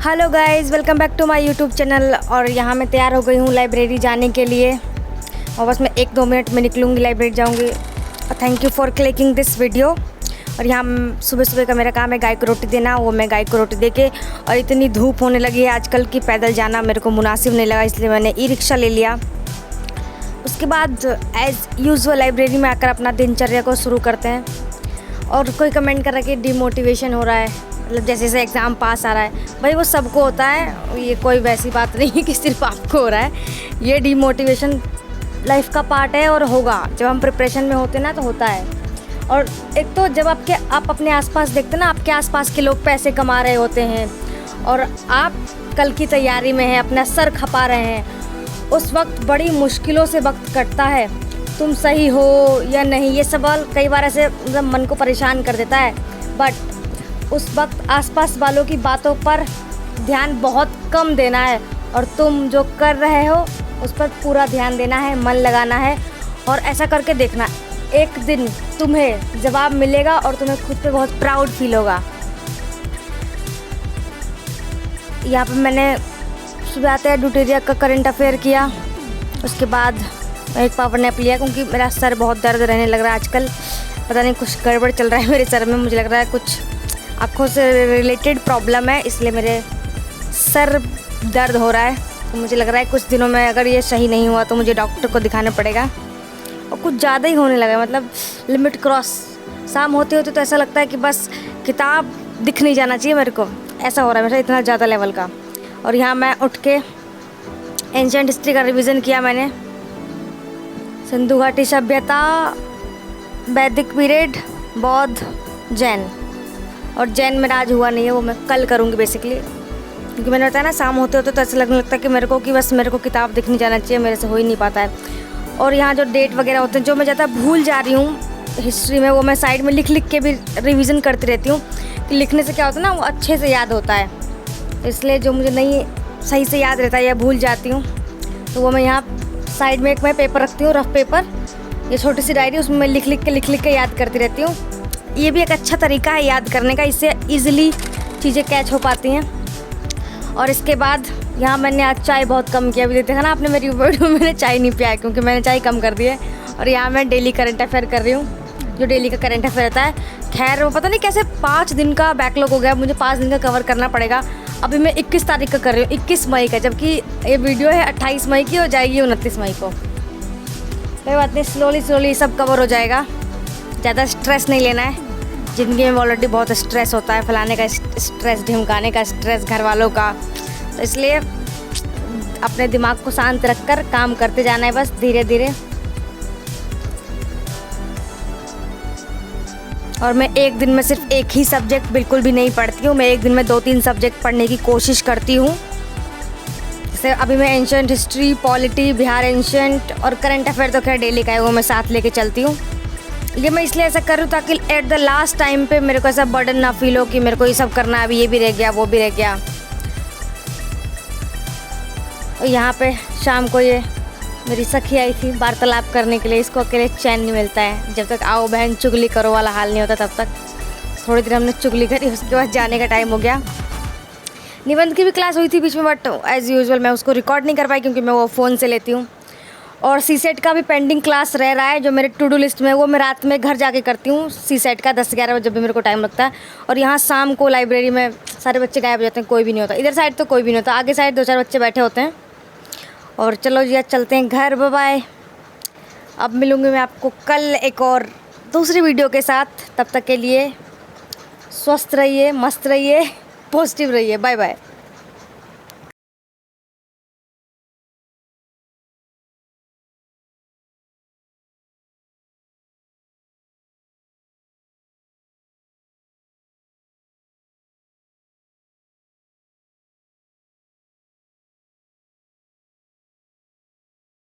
Hello guys, welcome back to my YouTube channel. और यहाँ मैं तैयार हो गई हूँ लाइब्रेरी जाने के लिए और बस मैं 1-2 मिनट में निकलूँगी, लाइब्रेरी जाऊँगी। और thank you for clicking this video. और यहाँ सुबह सुबह का मेरा काम है गाय को रोटी देना, वो मैं गाय को रोटी दे के, और इतनी धूप होने लगी है आजकल की पैदल जाना मेरे को मुनासिब नहीं लगा, इसलिए मैंने ई रिक्शा ले लिया। उसके बाद एज़ यूजुअल लाइब्रेरी में आकर अपना दिनचर्या को शुरू करते हैं। और कोई कमेंट कर रहा है कि डिमोटिवेशन हो रहा है, मतलब जैसे जैसे एग्ज़ाम पास आ रहा है। भाई वो सबको होता है, ये कोई वैसी बात नहीं है कि सिर्फ आपको हो रहा है। ये डिमोटिवेशन लाइफ का पार्ट है और होगा, जब हम प्रिपरेशन में होते हैं ना तो होता है। और एक तो जब आप अपने आसपास देखते ना, आपके आसपास के लोग पैसे कमा रहे होते हैं और आप कल की तैयारी में हैं, अपना सर खपा रहे हैं, उस वक्त बड़ी मुश्किलों से वक्त कटता है। तुम सही हो या नहीं, ये सवाल कई बार ऐसे मतलब मन को परेशान कर देता है। बट उस वक्त आसपास वालों की बातों पर ध्यान बहुत कम देना है और तुम जो कर रहे हो उस पर पूरा ध्यान देना है, मन लगाना है। और ऐसा करके देखना, एक दिन तुम्हें जवाब मिलेगा और तुम्हें खुद पे बहुत प्राउड फील होगा। यहाँ पे मैंने सुबह आते हैं ड्यूटेरिया का करंट अफेयर किया, उसके बाद एक पावर नैप लिया क्योंकि मेरा सर बहुत दर्द रहने लग रहा है आजकल। पता नहीं कुछ गड़बड़ चल रहा है मेरे सर में, मुझे लग रहा है कुछ आँखों से रिलेटेड प्रॉब्लम है, इसलिए मेरे सर दर्द हो रहा है। तो मुझे लग रहा है कुछ दिनों में अगर ये सही नहीं हुआ तो मुझे डॉक्टर को दिखाना पड़ेगा। और कुछ ज़्यादा ही होने लगा, मतलब लिमिट क्रॉस। शाम होते होते तो ऐसा लगता है कि बस किताब दिख नहीं जाना चाहिए मेरे को, ऐसा हो रहा है मेरा इतना ज़्यादा लेवल का। और यहाँ मैं उठ के एंशिएंट हिस्ट्री का रिवीजन किया मैंने। सिंधु घाटी सभ्यता, वैदिक पीरियड, बौद्ध, जैन। और जैन मेरा आज हुआ नहीं है, वो मैं कल करूँगी बेसिकली, क्योंकि मैंने बताया ना शाम होते होते तो ऐसा लगने लगता है कि मेरे को किताब दिख नहीं जाना चाहिए, मेरे से हो ही नहीं पाता है। और यहाँ जो डेट वगैरह होते हैं जो मैं ज़्यादा भूल जा रही हूँ हिस्ट्री में, वो मैं साइड में लिख लिख के भी रिवीजन करती रहती हूँ कि लिखने से क्या होता है ना, वो अच्छे से याद होता है। इसलिए जो मुझे नहीं सही से याद रहता है या भूल जाती हूँ तो वो मैं यहाँ साइड में एक मैं पेपर रखती हूँ, रफ पेपर, ये छोटी सी डायरी, उसमें मैं लिख लिख के याद करती रहती हूँ। ये भी एक अच्छा तरीका है याद करने का, इससे ईज़िली चीज़ें कैच हो पाती हैं। और इसके बाद यहाँ मैंने आज चाय बहुत कम किया, अभी देखा ना आपने मेरी वीडियो में, मैंने चाय नहीं पिया क्योंकि मैंने चाय कम कर दी है। और यहाँ मैं डेली करंट अफेयर कर रही हूँ, जो डेली का करंट अफेयर रहता है। खैर वो पता नहीं कैसे 5 दिन का बैकलॉग हो गया, मुझे 5 दिन का कवर करना पड़ेगा। अभी मैं 21 तारीख का कर रही हूँ, 21 मई का, जबकि ये वीडियो है 28 मई की, हो जाएगी 29 मई को। कोई बात नहीं, स्लोली सब कवर हो जाएगा, ज़्यादा स्ट्रेस नहीं लेना है। ज़िंदगी में ऑलरेडी बहुत स्ट्रेस होता है, फैलाने का स्ट्रेस, ढिमकाने का स्ट्रेस, घर वालों का, तो इसलिए अपने दिमाग को शांत रखकर काम करते जाना है बस धीरे धीरे। और मैं एक दिन में सिर्फ एक ही सब्जेक्ट बिल्कुल भी नहीं पढ़ती हूँ, मैं एक दिन में 2-3 सब्जेक्ट पढ़ने की कोशिश करती हूँ। जैसे अभी मैं ancient history, polity, Bihar ancient और करंट अफेयर तो खैर डेली का है, वो मैं साथ लेके चलती हूँ। ये मैं इसलिए ऐसा कर रही हूँ ताकि एट द लास्ट टाइम पे मेरे को ऐसा बर्डन ना फील हो कि मेरे को ये सब करना है, अभी ये भी रह गया, वो भी रह गया। और यहाँ पे शाम को ये मेरी सखी आई थी वार्तालाप करने के लिए, इसको अकेले चैन नहीं मिलता है, जब तक आओ बहन चुगली करो वाला हाल नहीं होता तब तक। थोड़ी देर हमने चुगली करी, उसके बाद जाने का टाइम हो गया। निबंध की भी क्लास हुई थी बीच में, बट एज़ यूजुअल मैं उसको रिकॉर्ड नहीं कर पाई क्योंकि मैं वो फ़ोन से लेती हूँ। और सीसेट का भी पेंडिंग क्लास रह रहा है जो मेरे टू डू लिस्ट में, वो मैं रात में घर जाके करती हूँ सीसेट का 10-11 बजे, जब भी मेरे को टाइम लगता है। और यहाँ शाम को लाइब्रेरी में सारे बच्चे गायब हो जाते हैं, कोई भी नहीं होता इधर साइड, तो कोई भी नहीं होता, आगे साइड 2-4 बच्चे बैठे होते हैं। और चलो जी आज चलते हैं घर, बाय बाय। अब मिलूँगी मैं आपको कल एक और दूसरी वीडियो के साथ, तब तक के लिए स्वस्थ रहिए, मस्त रहिए, पॉजिटिव रहिए, बाय बाय।